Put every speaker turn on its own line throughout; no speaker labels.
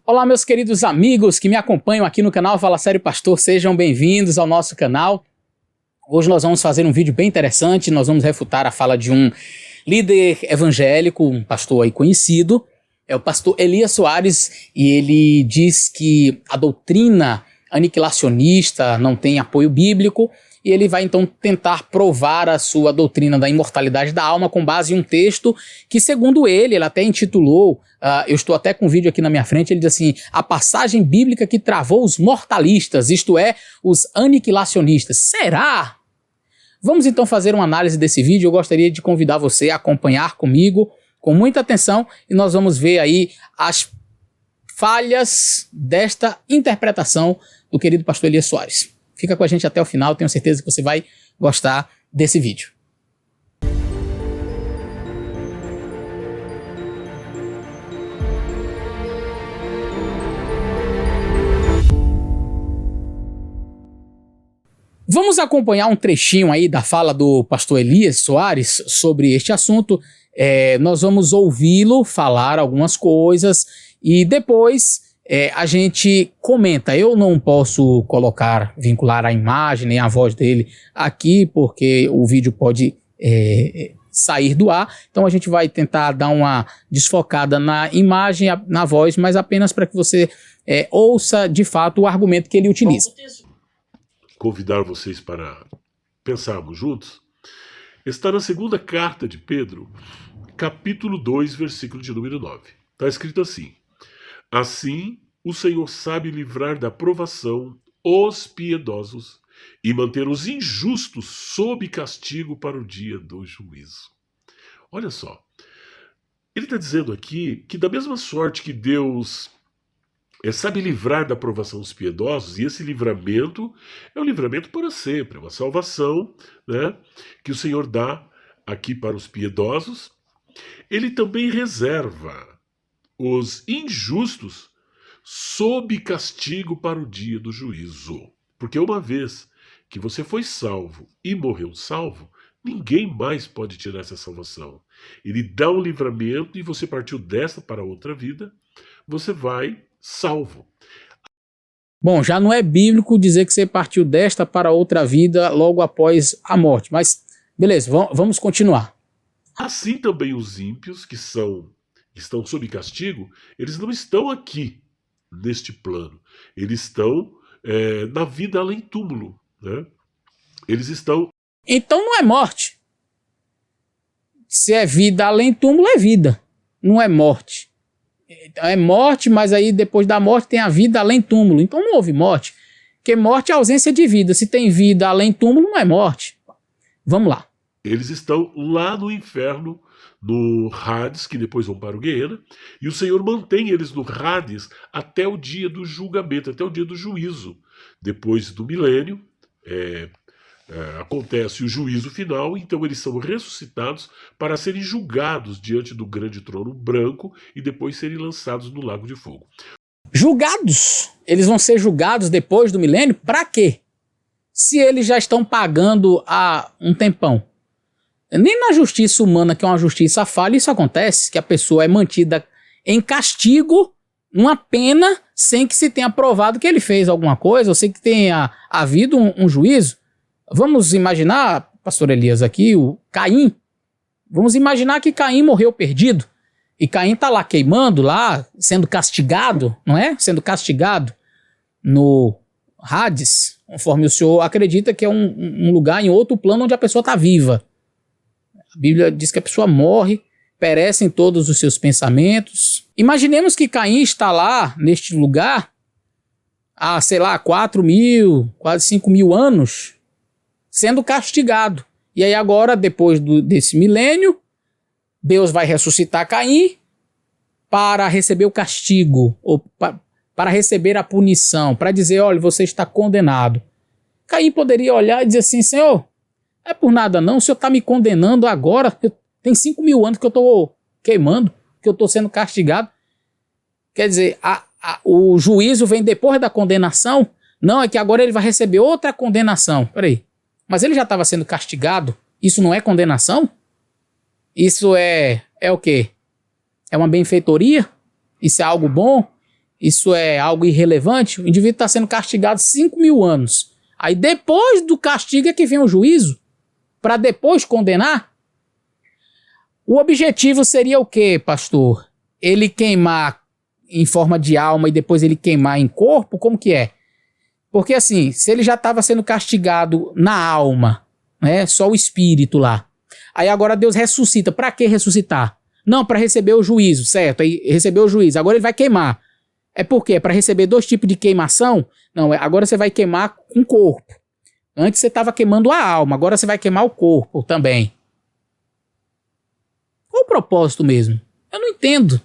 Olá, meus queridos amigos que me acompanham aqui no canal Fala Sério Pastor, sejam bem-vindos ao nosso canal. Hoje nós vamos fazer um vídeo bem interessante, nós vamos refutar a fala de um líder evangélico, um pastor aí conhecido, é o pastor Elias Soares, e ele diz que a doutrina aniquilacionista não tem apoio bíblico, e ele vai então tentar provar a sua doutrina da imortalidade da alma com base em um texto que, segundo ele até intitulou, eu estou até com um vídeo aqui na minha frente, ele diz assim: a passagem bíblica que travou os mortalistas, isto é, os aniquilacionistas. Será? Vamos então fazer uma análise desse vídeo. Eu gostaria de convidar você a acompanhar comigo com muita atenção e nós vamos ver aí as falhas desta interpretação do querido pastor Elias Soares. Fica com a gente até o final, tenho certeza que você vai gostar desse vídeo. Vamos acompanhar um trechinho aí da fala do pastor Elias Soares sobre este assunto. Nós vamos ouvi-lo falar algumas coisas e depois a gente comenta. Eu não posso vincular a imagem nem a voz dele aqui, porque o vídeo pode sair do ar. Então a gente vai tentar dar uma desfocada na imagem, na voz, mas apenas para que você ouça de fato o argumento que ele utiliza.
Convidar vocês para pensarmos juntos, está na segunda carta de Pedro, capítulo 2, versículo de número 9. Está escrito assim: assim o Senhor sabe livrar da provação os piedosos e manter os injustos sob castigo para o dia do juízo. Olha só, ele está dizendo aqui que da mesma sorte que Deus sabe livrar da provação os piedosos, e esse livramento é um livramento para sempre, é uma salvação, né, que o Senhor dá aqui para os piedosos. Ele também reserva os injustos sob castigo para o dia do juízo. Porque uma vez que você foi salvo e morreu salvo, ninguém mais pode tirar essa salvação. Ele dá um livramento e você partiu desta para outra vida, você vai salvo.
Bom, já não é bíblico dizer que você partiu desta para outra vida logo após a morte, mas beleza, vamos continuar.
Assim também os ímpios que estão sob castigo, eles não estão aqui neste plano, eles estão na vida além túmulo, né? Eles estão...
Então não é morte. Se é vida além túmulo, é vida, não é morte. É morte, mas aí depois da morte tem a vida além túmulo. Então não houve morte, porque morte é ausência de vida. Se tem vida além túmulo, não é morte. Vamos lá.
Eles estão lá no inferno, no Hades, que depois vão para o Guiena, e o Senhor mantém eles no Hades até o dia do julgamento, até o dia do juízo. Depois do milênio, acontece o juízo final, então eles são ressuscitados para serem julgados diante do grande trono branco e depois serem lançados no lago de fogo.
Julgados? Eles vão ser julgados depois do milênio? Para quê? Se eles já estão pagando há um tempão. Nem na justiça humana, que é uma justiça falha, isso acontece, que a pessoa é mantida em castigo, uma pena, sem que se tenha provado que ele fez alguma coisa, ou sem que tenha havido um juízo. Vamos imaginar, pastor Elias, aqui, o Caim. Vamos imaginar que Caim morreu perdido. E Caim está lá queimando, lá, sendo castigado, não é? Sendo castigado no Hades, conforme o senhor acredita que é um lugar em outro plano onde a pessoa está viva. A Bíblia diz que a pessoa morre, perecem todos os seus pensamentos. Imaginemos que Caim está lá, neste lugar, há, 4.000, quase 5.000 anos, sendo castigado. E aí agora, depois desse milênio, Deus vai ressuscitar Caim para receber o castigo, ou para receber a punição, para dizer: olha, você está condenado. Caim poderia olhar e dizer assim: Senhor, não é por nada não, o Senhor está me condenando agora, tem 5.000 anos que eu estou queimando, que eu estou sendo castigado. Quer dizer, o juízo vem depois da condenação? Não, é que agora ele vai receber outra condenação. Peraí, mas ele já estava sendo castigado, isso não é condenação? Isso é o quê? É uma benfeitoria? Isso é algo bom? isso é algo irrelevante, o indivíduo está sendo castigado 5.000 anos. Aí depois do castigo é que vem o juízo, para depois condenar. O objetivo seria o quê, pastor? Ele queimar em forma de alma e depois ele queimar em corpo? Como que é? Porque assim, se ele já estava sendo castigado na alma, né, só o espírito lá, aí agora Deus ressuscita. Para que ressuscitar? Não, para receber o juízo, certo? Aí recebeu o juízo, agora ele vai queimar. É por quê? Para receber 2 tipos de queimação? Não, agora você vai queimar com o corpo. Antes você estava queimando a alma, agora você vai queimar o corpo também. Qual o propósito mesmo? Eu não entendo.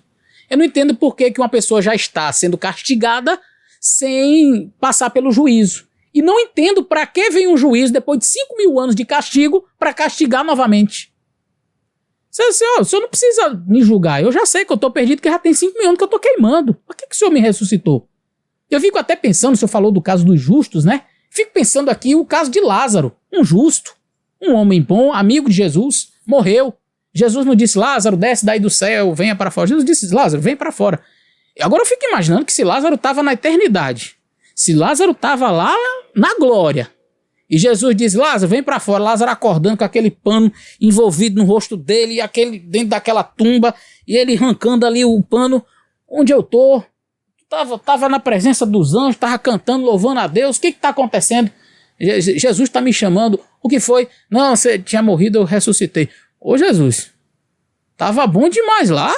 Eu não entendo por que uma pessoa já está sendo castigada sem passar pelo juízo. E não entendo para que vem um juízo depois de 5.000 anos de castigo para castigar novamente. O senhor não precisa me julgar. Eu já sei que eu estou perdido, que já tem 5.000 anos que eu estou queimando. Por que o senhor me ressuscitou? Eu fico até pensando, o senhor falou do caso dos justos, né? Fico pensando aqui o caso de Lázaro, um justo, um homem bom, amigo de Jesus, morreu. Jesus não disse, Lázaro, desce daí do céu, venha para fora. Jesus disse, Lázaro, vem para fora. Agora eu fico imaginando que se Lázaro estava na eternidade, se Lázaro estava lá na glória, e Jesus diz, Lázaro, vem para fora, Lázaro acordando com aquele pano envolvido no rosto dele, e aquele dentro daquela tumba, e ele arrancando ali o pano, onde eu tô? Tava na presença dos anjos, tava cantando, louvando a Deus, o que está acontecendo? Jesus está me chamando, o que foi? Não, você tinha morrido, eu ressuscitei. Ô Jesus, tava bom demais lá.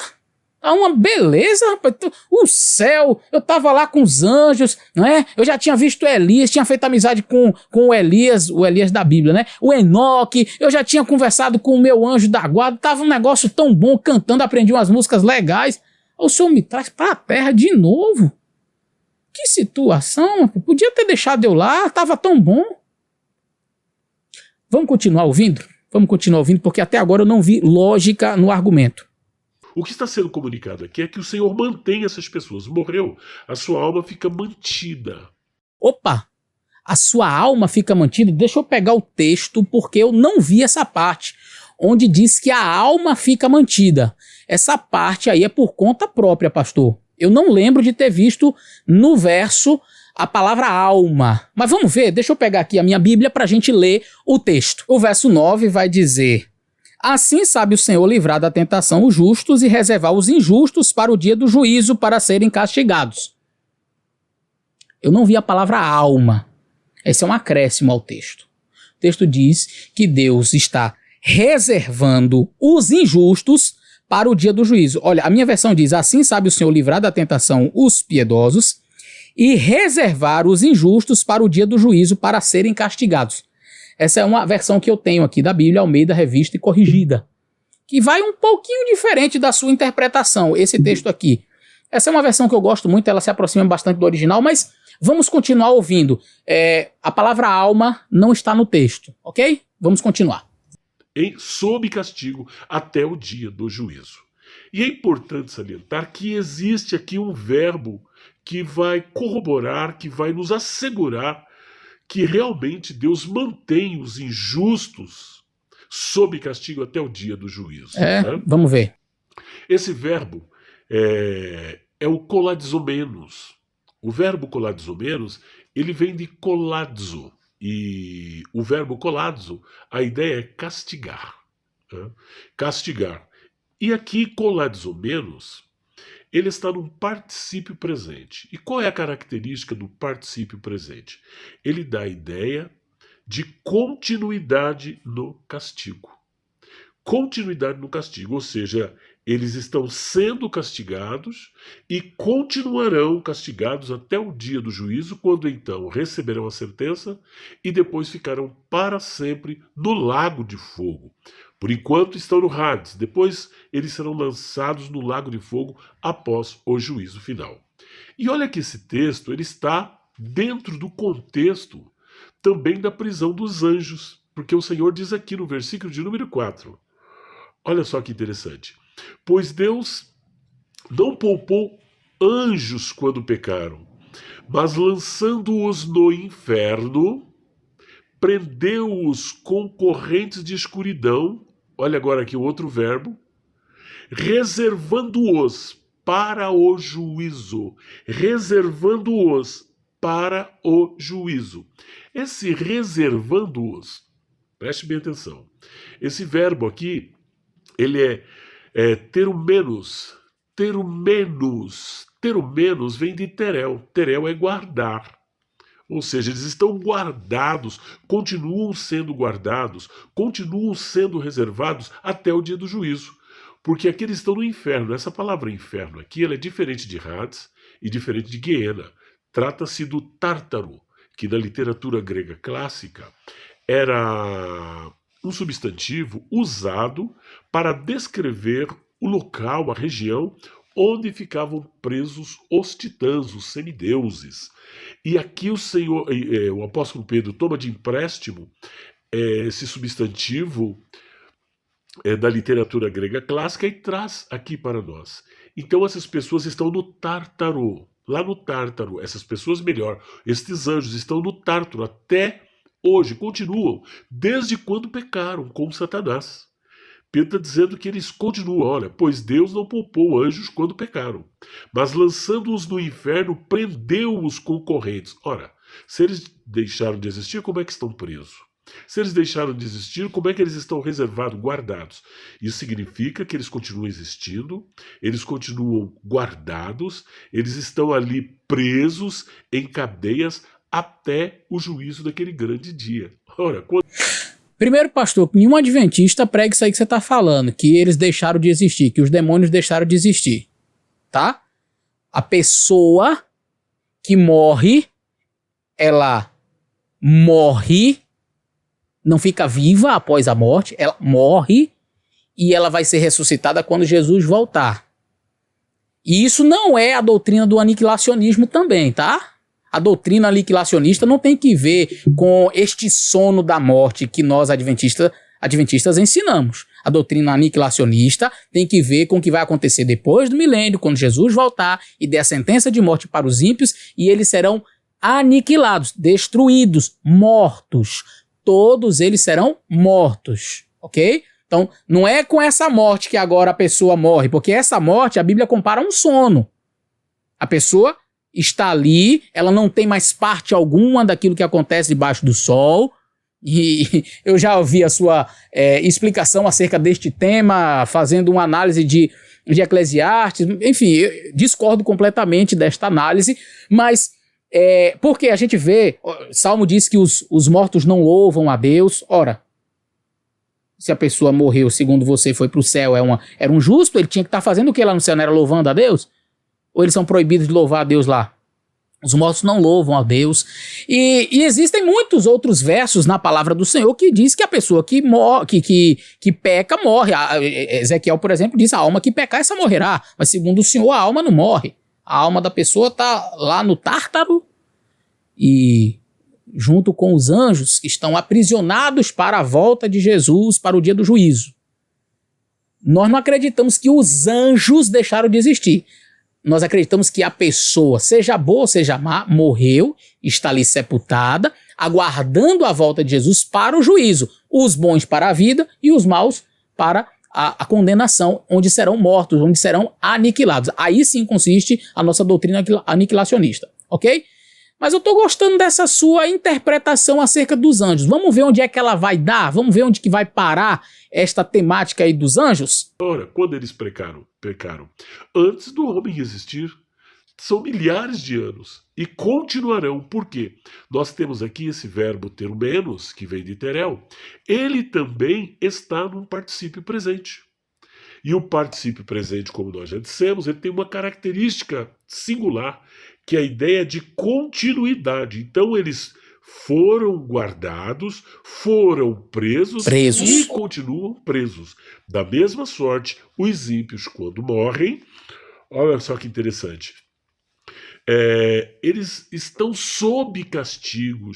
Tá uma beleza, rapaz. O céu, eu tava lá com os anjos, não é? Eu já tinha visto Elias, tinha feito amizade com o Elias da Bíblia, né? O Enoque, eu já tinha conversado com o meu anjo da guarda, tava um negócio tão bom, cantando, aprendi umas músicas legais. O Senhor me traz pra terra de novo. Que situação, podia ter deixado eu lá, tava tão bom. Vamos continuar ouvindo? Vamos continuar ouvindo, porque até agora eu não vi lógica no argumento.
O que está sendo comunicado aqui é que o Senhor mantém essas pessoas. Morreu, a sua alma fica mantida.
Opa! A sua alma fica mantida? Deixa eu pegar o texto, porque eu não vi essa parte, onde diz que a alma fica mantida. Essa parte aí é por conta própria, pastor. Eu não lembro de ter visto no verso a palavra alma. Mas vamos ver, deixa eu pegar aqui a minha Bíblia para a gente ler o texto. O verso 9 vai dizer: assim sabe o Senhor livrar da tentação os justos e reservar os injustos para o dia do juízo, para serem castigados. Eu não vi a palavra alma. Esse é um acréscimo ao texto. O texto diz que Deus está reservando os injustos para o dia do juízo. Olha, a minha versão diz: assim sabe o Senhor livrar da tentação os piedosos e reservar os injustos para o dia do juízo, para serem castigados. Essa é uma versão que eu tenho aqui da Bíblia Almeida Revista e Corrigida, que vai um pouquinho diferente da sua interpretação, esse texto aqui. Essa é uma versão que eu gosto muito, ela se aproxima bastante do original, mas vamos continuar ouvindo. A palavra alma não está no texto, ok? Vamos continuar.
Sob castigo até o dia do juízo. E é importante salientar que existe aqui um verbo que vai corroborar, que vai nos assegurar que realmente Deus mantém os injustos sob castigo até o dia do juízo. Né?
Vamos ver.
Esse verbo é o coladizomenos. O verbo coladizomenos, ele vem de coladzo. E o verbo coladzo, a ideia é castigar. Né? Castigar. E aqui, coladizomenos, ele está num particípio presente. E qual é a característica do particípio presente? Ele dá a ideia de continuidade no castigo. Continuidade no castigo, ou seja, eles estão sendo castigados e continuarão castigados até o dia do juízo, quando então receberão a sentença e depois ficarão para sempre no lago de fogo. Por enquanto estão no Hades, depois eles serão lançados no lago de fogo após o juízo final. E olha que esse texto ele está dentro do contexto também da prisão dos anjos, porque o Senhor diz aqui no versículo de número 4, olha só que interessante: pois Deus não poupou anjos quando pecaram, mas lançando-os no inferno, prendeu-os com correntes de escuridão, olha agora aqui o outro verbo, reservando-os para o juízo, reservando-os para o juízo. Esse reservando-os, preste bem atenção, esse verbo aqui, ele é ter o menos. Ter o menos. Ter o menos vem de terel. Terel é guardar. Ou seja, eles estão guardados, continuam sendo guardados, continuam sendo reservados até o dia do juízo. Porque aqui eles estão no inferno. Essa palavra inferno aqui, ela é diferente de Hades e diferente de Guiena. Trata-se do Tártaro, que na literatura grega clássica era um substantivo usado para descrever o local, a região onde ficavam presos os titãs, os semideuses. E aqui o apóstolo Pedro toma de empréstimo esse substantivo da literatura grega clássica e traz aqui para nós. Então essas pessoas estão no Tártaro, lá no Tártaro, essas pessoas estes anjos estão no Tártaro até hoje, continuam, desde quando pecaram com Satanás. Pedro está dizendo que eles continuam, olha, pois Deus não poupou anjos quando pecaram, mas lançando-os no inferno, prendeu-os com correntes. Ora, se eles deixaram de existir, como é que estão presos? Se eles deixaram de existir, como é que eles estão reservados, guardados? Isso significa que eles continuam existindo, eles continuam guardados, eles estão ali presos em cadeias até o juízo daquele grande dia. Ora, quando...
Primeiro, pastor, que nenhum adventista prega isso aí que você está falando, que eles deixaram de existir, que os demônios deixaram de existir, tá? A pessoa que morre, ela morre, não fica viva após a morte, ela morre e ela vai ser ressuscitada quando Jesus voltar. E isso não é a doutrina do aniquilacionismo também, tá? A doutrina aniquilacionista não tem que ver com este sono da morte que nós adventistas ensinamos. A doutrina aniquilacionista tem que ver com o que vai acontecer depois do milênio, quando Jesus voltar e der a sentença de morte para os ímpios, e eles serão aniquilados, destruídos, mortos. Todos eles serão mortos, ok? Então, não é com essa morte que agora a pessoa morre, porque essa morte a Bíblia compara a um sono. A pessoa está ali, ela não tem mais parte alguma daquilo que acontece debaixo do sol, e eu já ouvi a sua explicação acerca deste tema, fazendo uma análise de Eclesiastes, enfim, eu discordo completamente desta análise, mas porque a gente vê, Salmo diz que os mortos não louvam a Deus. Ora, se a pessoa morreu, segundo você, foi para o céu, era um justo, ele tinha que estar fazendo o que lá no céu, não era louvando a Deus? Ou eles são proibidos de louvar a Deus lá? Os mortos não louvam a Deus. E existem muitos outros versos na palavra do Senhor que diz que a pessoa que peca morre. Ezequiel, por exemplo, diz: a alma que pecar, essa morrerá. Mas segundo o Senhor, a alma não morre. A alma da pessoa está lá no Tártaro e junto com os anjos que estão aprisionados para a volta de Jesus, para o dia do juízo. Nós não acreditamos que os anjos deixaram de existir. Nós acreditamos que a pessoa, seja boa ou seja má, morreu, está ali sepultada, aguardando a volta de Jesus para o juízo. Os bons para a vida e os maus para a condenação, onde serão mortos, onde serão aniquilados. Aí sim consiste a nossa doutrina aniquilacionista, ok? Mas eu estou gostando dessa sua interpretação acerca dos anjos. Vamos ver onde é que ela vai dar? Vamos ver onde que vai parar esta temática aí dos anjos?
Ora, quando eles pecaram, antes do homem existir, são milhares de anos e continuarão. Por quê? Nós temos aqui esse verbo ter menos, que vem de terel. Ele também está num particípio presente. E o particípio presente, como nós já dissemos, ele tem uma característica singular, que é a ideia de continuidade. Então eles foram guardados, foram presos e continuam presos. Da mesma sorte, os ímpios, quando morrem, olha só que interessante, eles estão sob castigo,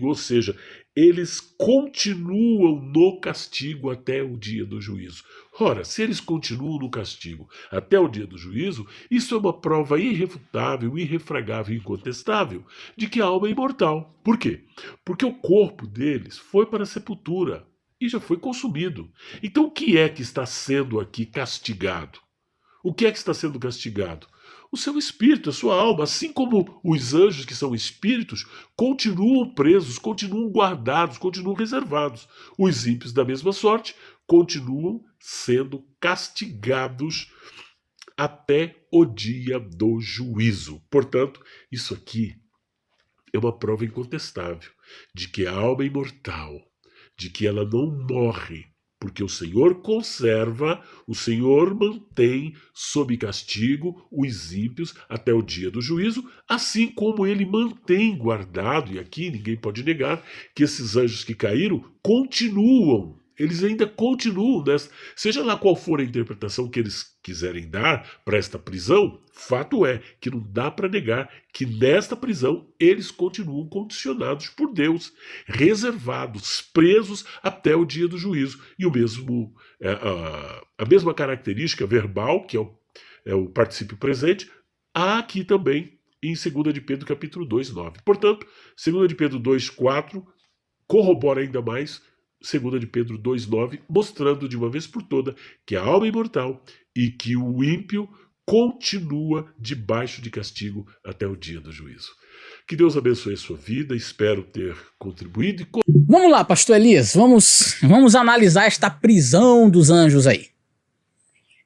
ou seja, eles continuam no castigo até o dia do juízo. Ora, se eles continuam no castigo até o dia do juízo, isso é uma prova irrefutável, irrefragável e incontestável de que a alma é imortal. Por quê? Porque o corpo deles foi para a sepultura e já foi consumido. Então o que é que está sendo aqui castigado? O que é que está sendo castigado? O seu espírito, a sua alma, assim como os anjos que são espíritos, continuam presos, continuam guardados, continuam reservados. Os ímpios, da mesma sorte, continuam sendo castigados até o dia do juízo. Portanto, isso aqui é uma prova incontestável de que a alma é imortal, de que ela não morre, porque o Senhor conserva, o Senhor mantém sob castigo os ímpios até o dia do juízo, assim como ele mantém guardado, e aqui ninguém pode negar, que esses anjos que caíram continuam. Eles ainda continuam nessa. Seja lá qual for a interpretação que eles quiserem dar para esta prisão, fato é que não dá para negar que nesta prisão eles continuam condicionados por Deus, reservados, presos até o dia do juízo. E o mesmo, a mesma característica verbal, que é o particípio presente, há aqui também em 2 de Pedro capítulo 2, 9. Portanto, 2 de Pedro 2, 4 corrobora ainda mais 2 de Pedro 2,9, mostrando de uma vez por toda que a alma é imortal e que o ímpio continua debaixo de castigo até o dia do juízo. Que Deus abençoe a sua vida, espero ter contribuído.
Vamos lá, pastor Elias, vamos analisar esta prisão dos anjos aí.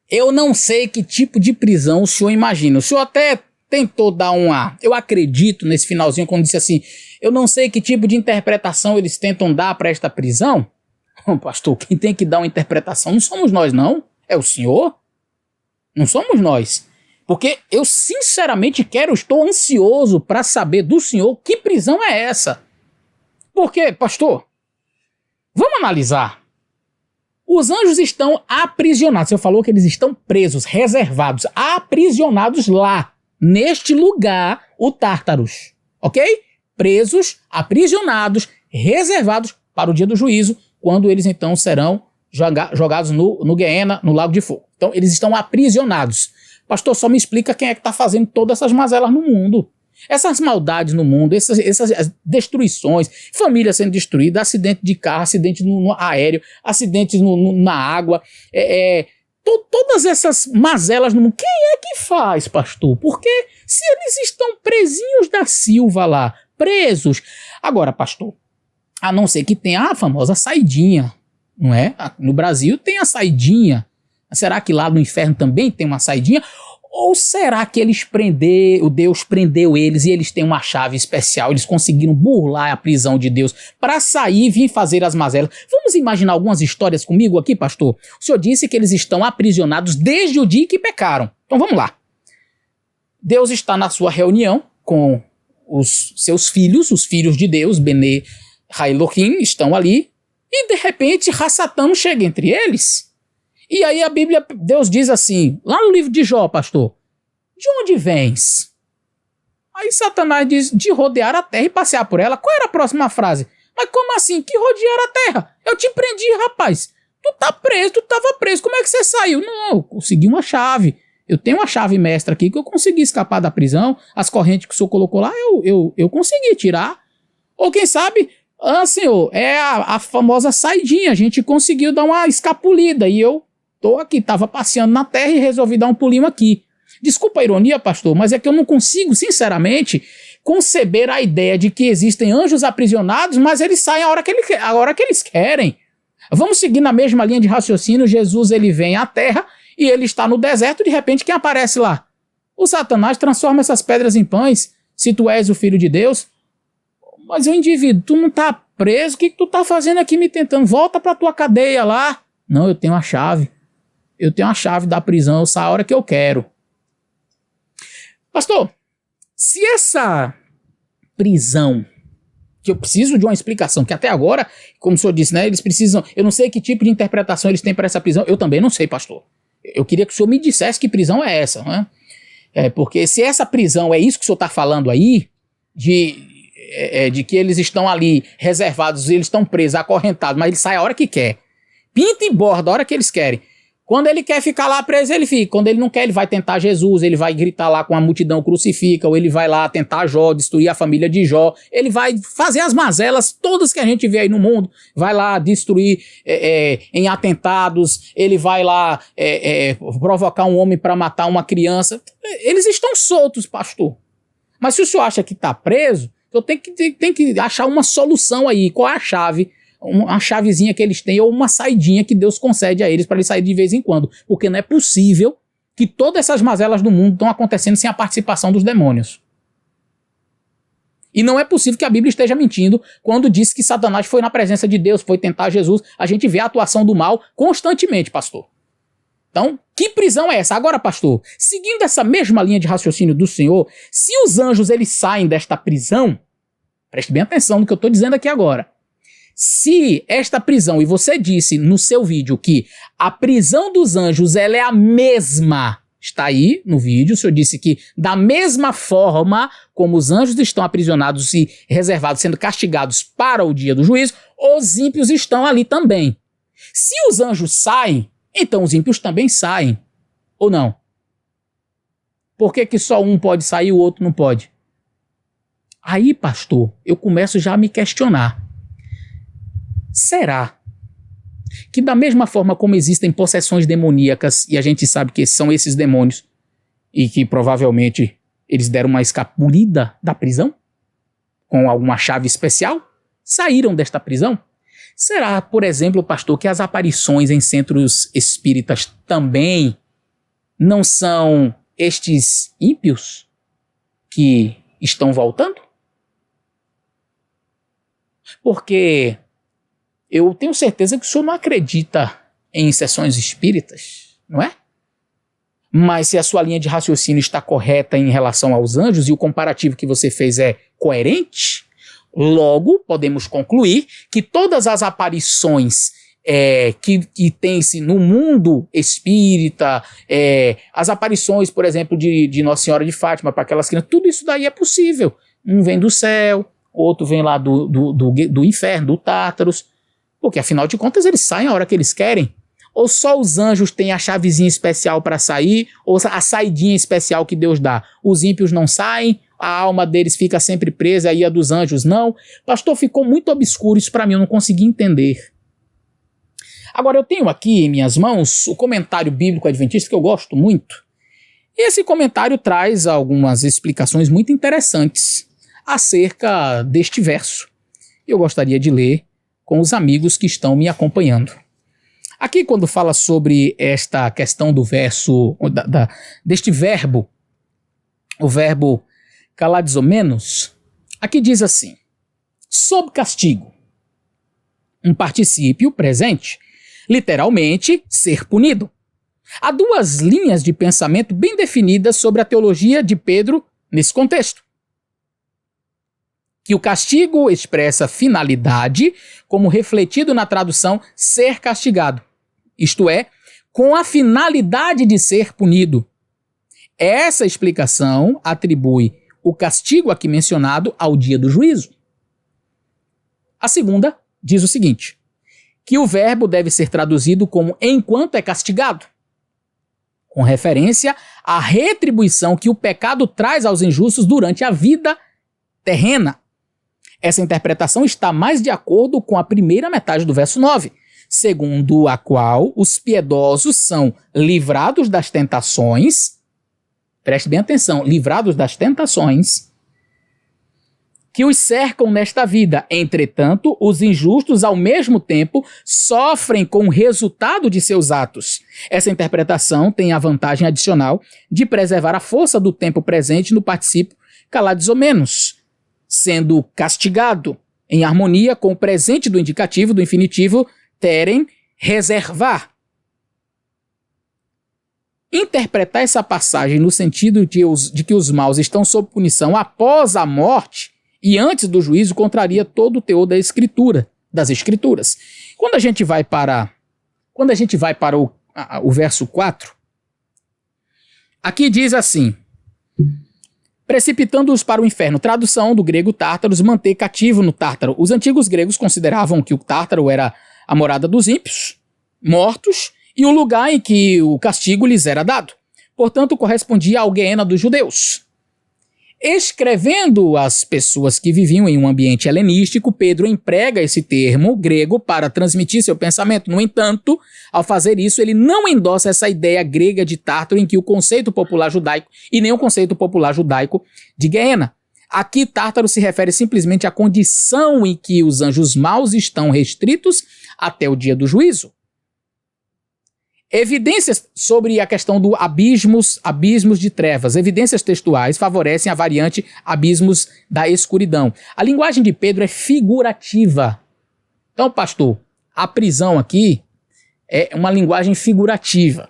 Eu não sei que tipo de prisão o senhor imagina. O senhor até tentou dar eu acredito nesse finalzinho quando disse assim, eu não sei que tipo de interpretação eles tentam dar para esta prisão. Pastor, quem tem que dar uma interpretação não somos nós não, é o senhor. Não somos nós. Porque eu sinceramente estou ansioso para saber do senhor que prisão é essa. Porque, pastor, vamos analisar. Os anjos estão aprisionados. O senhor falou que eles estão presos, reservados, aprisionados lá, neste lugar, o Tártaros. Ok? Presos, aprisionados, reservados para o dia do juízo, quando eles então serão jogados no Guiena, no Lago de Fogo. Então eles estão aprisionados. Pastor, só me explica quem é que está fazendo todas essas mazelas no mundo. Essas maldades no mundo, essas destruições, família sendo destruída, acidente de carro, acidente no aéreo, acidentes na água, todas essas mazelas no mundo. Quem é que faz, pastor? Porque se eles estão presinhos da Silva lá, presos. Agora, pastor, a não ser que tenha a famosa saidinha, não é? No Brasil tem a saidinha. Será que lá no inferno também tem uma saidinha? Ou será que Deus prendeu eles e eles têm uma chave especial, eles conseguiram burlar a prisão de Deus para sair e vir fazer as mazelas? Vamos imaginar algumas histórias comigo aqui, pastor? O senhor disse que eles estão aprisionados desde o dia que pecaram. Então vamos lá. Deus está na sua reunião com os seus filhos, os filhos de Deus, Bene Elohim, estão ali, e de repente Satã chega entre eles. E aí a Bíblia, Deus diz assim, lá no livro de Jó, pastor, de onde vens? Aí Satanás diz, de rodear a terra e passear por ela. Qual era a próxima frase? Mas como assim? Que rodear a terra? Eu te prendi, rapaz. Tu tá preso, tu tava preso, como é que você saiu? Não, eu consegui uma chave. Eu tenho uma chave mestra aqui que eu consegui escapar da prisão. As correntes que o senhor colocou lá, eu consegui tirar. Ou quem sabe, senhor, é a famosa saidinha. A gente conseguiu dar uma escapulida e eu tô aqui, tava passeando na terra e resolvi dar um pulinho aqui. Desculpa a ironia, pastor, mas é que eu não consigo, sinceramente, conceber a ideia de que existem anjos aprisionados, mas eles saem a hora que eles querem. Vamos seguir na mesma linha de raciocínio. Jesus, ele vem à terra e ele está no deserto, de repente quem aparece lá? O Satanás transforma essas pedras em pães, se tu és o filho de Deus. Mas o indivíduo, tu não tá preso, o que tu tá fazendo aqui me tentando? Volta pra tua cadeia lá. Não, eu tenho a chave. Eu tenho a chave da prisão, eu saio a hora que eu quero. Pastor, se essa prisão, que eu preciso de uma explicação, que até agora, como o senhor disse, né, eles precisam, eu não sei que tipo de interpretação eles têm para essa prisão, eu também não sei, pastor. Eu queria que o senhor me dissesse que prisão é essa, né? Porque se essa prisão é isso que o senhor está falando aí, de que eles estão ali reservados, eles estão presos, acorrentados, mas eles saem a hora que quer. Pinta e borda a hora que eles querem. Quando ele quer ficar lá preso, ele fica. Quando ele não quer, ele vai tentar Jesus, ele vai gritar lá com a multidão crucifica, ou ele vai lá tentar Jó, destruir a família de Jó. Ele vai fazer as mazelas todas que a gente vê aí no mundo. Vai lá destruir em atentados, ele vai lá provocar um homem para matar uma criança. Eles estão soltos, pastor. Mas se o senhor acha que está preso, eu tenho que achar uma solução aí. Qual é a chave? Uma chavezinha que eles têm ou uma saidinha que Deus concede a eles para eles saírem de vez em quando. Porque não é possível que todas essas mazelas do mundo estão acontecendo sem a participação dos demônios. E não é possível que a Bíblia esteja mentindo quando diz que Satanás foi na presença de Deus, foi tentar Jesus. A gente vê a atuação do mal constantemente, pastor. Então, que prisão é essa? Agora, pastor, seguindo essa mesma linha de raciocínio do Senhor, se os anjos eles saem desta prisão, preste bem atenção no que eu estou dizendo aqui agora. Se esta prisão, e você disse no seu vídeo que a prisão dos anjos ela é a mesma, está aí no vídeo, o senhor disse que da mesma forma como os anjos estão aprisionados e reservados, sendo castigados para o dia do juízo, os ímpios estão ali também. Se os anjos saem, então os ímpios também saem, ou não? Por que só um pode sair e o outro não pode? Aí, pastor, eu começo já a me questionar. Será que da mesma forma como existem possessões demoníacas, e a gente sabe que são esses demônios, e que provavelmente eles deram uma escapulida da prisão, com alguma chave especial, saíram desta prisão? Será, por exemplo, pastor, que as aparições em centros espíritas também não são estes ímpios que estão voltando? Porque eu tenho certeza que o senhor não acredita em sessões espíritas, não é? Mas se a sua linha de raciocínio está correta em relação aos anjos e o comparativo que você fez é coerente, logo podemos concluir que todas as aparições que tem-se no mundo espírita, as aparições, por exemplo, de Nossa Senhora de Fátima para aquelas crianças, tudo isso daí é possível. Um vem do céu, outro vem lá do inferno, do Tártaros, porque afinal de contas eles saem a hora que eles querem. Ou só os anjos têm a chavezinha especial para sair, ou a saidinha especial que Deus dá. Os ímpios não saem, a alma deles fica sempre presa e a dos anjos não. Pastor, ficou muito obscuro isso para mim, eu não consegui entender. Agora eu tenho aqui em minhas mãos o comentário bíblico adventista que eu gosto muito. E esse comentário traz algumas explicações muito interessantes acerca deste verso. Eu gostaria de ler com os amigos que estão me acompanhando. Aqui, quando fala sobre esta questão do verso, deste verbo, o verbo kaladizomenos, aqui diz assim, sob castigo, um particípio presente, literalmente, ser punido. Há duas linhas de pensamento bem definidas sobre a teologia de Pedro nesse contexto. Que o castigo expressa finalidade, como refletido na tradução ser castigado. Isto é, com a finalidade de ser punido. Essa explicação atribui o castigo aqui mencionado ao dia do juízo. A segunda diz o seguinte, que o verbo deve ser traduzido como enquanto é castigado, com referência à retribuição que o pecado traz aos injustos durante a vida terrena. Essa interpretação está mais de acordo com a primeira metade do verso 9, segundo a qual os piedosos são livrados das tentações, preste bem atenção, livrados das tentações que os cercam nesta vida. Entretanto, os injustos, ao mesmo tempo, sofrem com o resultado de seus atos. Essa interpretação tem a vantagem adicional de preservar a força do tempo presente no particípio kaladizomenos, sendo castigado, em harmonia com o presente do indicativo do infinitivo terem, reservar. Interpretar essa passagem no sentido de que os maus estão sob punição após a morte e antes do juízo contraria todo o teor das escrituras. Quando a gente vai para o verso 4, aqui diz assim, precipitando-os para o inferno, tradução do grego Tártaros, manter cativo no Tártaro. Os antigos gregos consideravam que o Tártaro era a morada dos ímpios, mortos, e o lugar em que o castigo lhes era dado. Portanto, correspondia ao Guiena dos judeus. Escrevendo às pessoas que viviam em um ambiente helenístico, Pedro emprega esse termo grego para transmitir seu pensamento. No entanto, ao fazer isso, ele não endossa essa ideia grega de Tártaro em que o conceito popular judaico e nem o conceito popular judaico de Guiena. Aqui, Tártaro se refere simplesmente à condição em que os anjos maus estão restritos até o dia do juízo. Evidências sobre a questão do abismos de trevas. Evidências textuais favorecem a variante abismos da escuridão. A linguagem de Pedro é figurativa. Então, pastor, a prisão aqui é uma linguagem figurativa.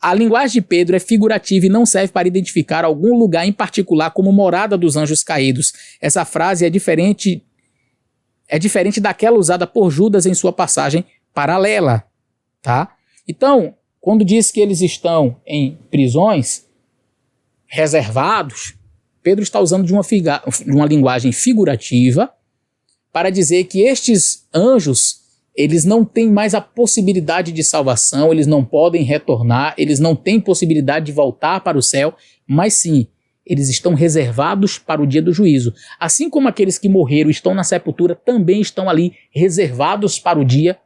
A linguagem de Pedro é figurativa e não serve para identificar algum lugar em particular como morada dos anjos caídos. Essa frase é diferente daquela usada por Judas em sua passagem paralela, tá? Então, quando diz que eles estão em prisões reservados, Pedro está usando de uma linguagem figurativa para dizer que estes anjos, eles não têm mais a possibilidade de salvação, eles não podem retornar, eles não têm possibilidade de voltar para o céu, mas sim, eles estão reservados para o dia do juízo. Assim como aqueles que morreram estão na sepultura, também estão ali reservados para o dia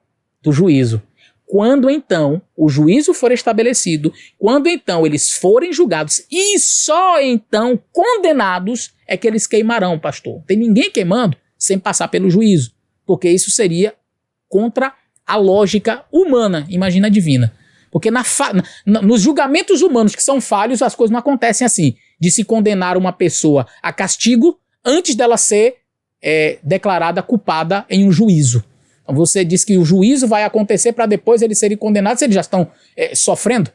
do juízo. Quando então o juízo for estabelecido, quando então eles forem julgados e só então condenados é que eles queimarão, pastor. Não tem ninguém queimando sem passar pelo juízo, porque isso seria contra a lógica humana, imagina a divina. Porque nos julgamentos humanos que são falhos, as coisas não acontecem assim, de se condenar uma pessoa a castigo antes dela ser declarada culpada em um juízo. Então você diz que o juízo vai acontecer para depois eles serem condenados, se eles já estão sofrendo.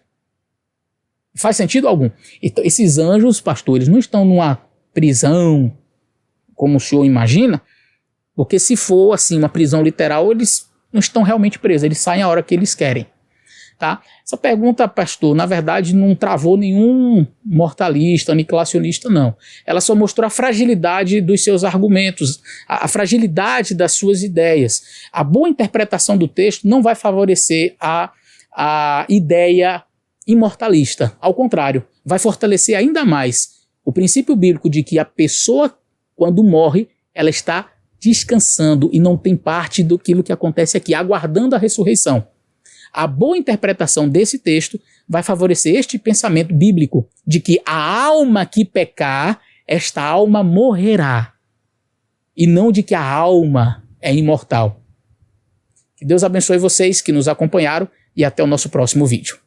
Faz sentido algum? Então, esses anjos, pastor, eles não estão numa prisão como o senhor imagina, porque se for assim uma prisão literal, eles não estão realmente presos, eles saem a hora que eles querem. Tá? Essa pergunta, pastor, na verdade não travou nenhum mortalista, aniquilacionista, não. Ela só mostrou a fragilidade dos seus argumentos, a fragilidade das suas ideias. A boa interpretação do texto não vai favorecer a ideia imortalista. Ao contrário, vai fortalecer ainda mais o princípio bíblico de que a pessoa, quando morre, ela está descansando e não tem parte daquilo que acontece aqui, aguardando a ressurreição. A boa interpretação desse texto vai favorecer este pensamento bíblico de que a alma que pecar, esta alma morrerá. E não de que a alma é imortal. Que Deus abençoe vocês que nos acompanharam e até o nosso próximo vídeo.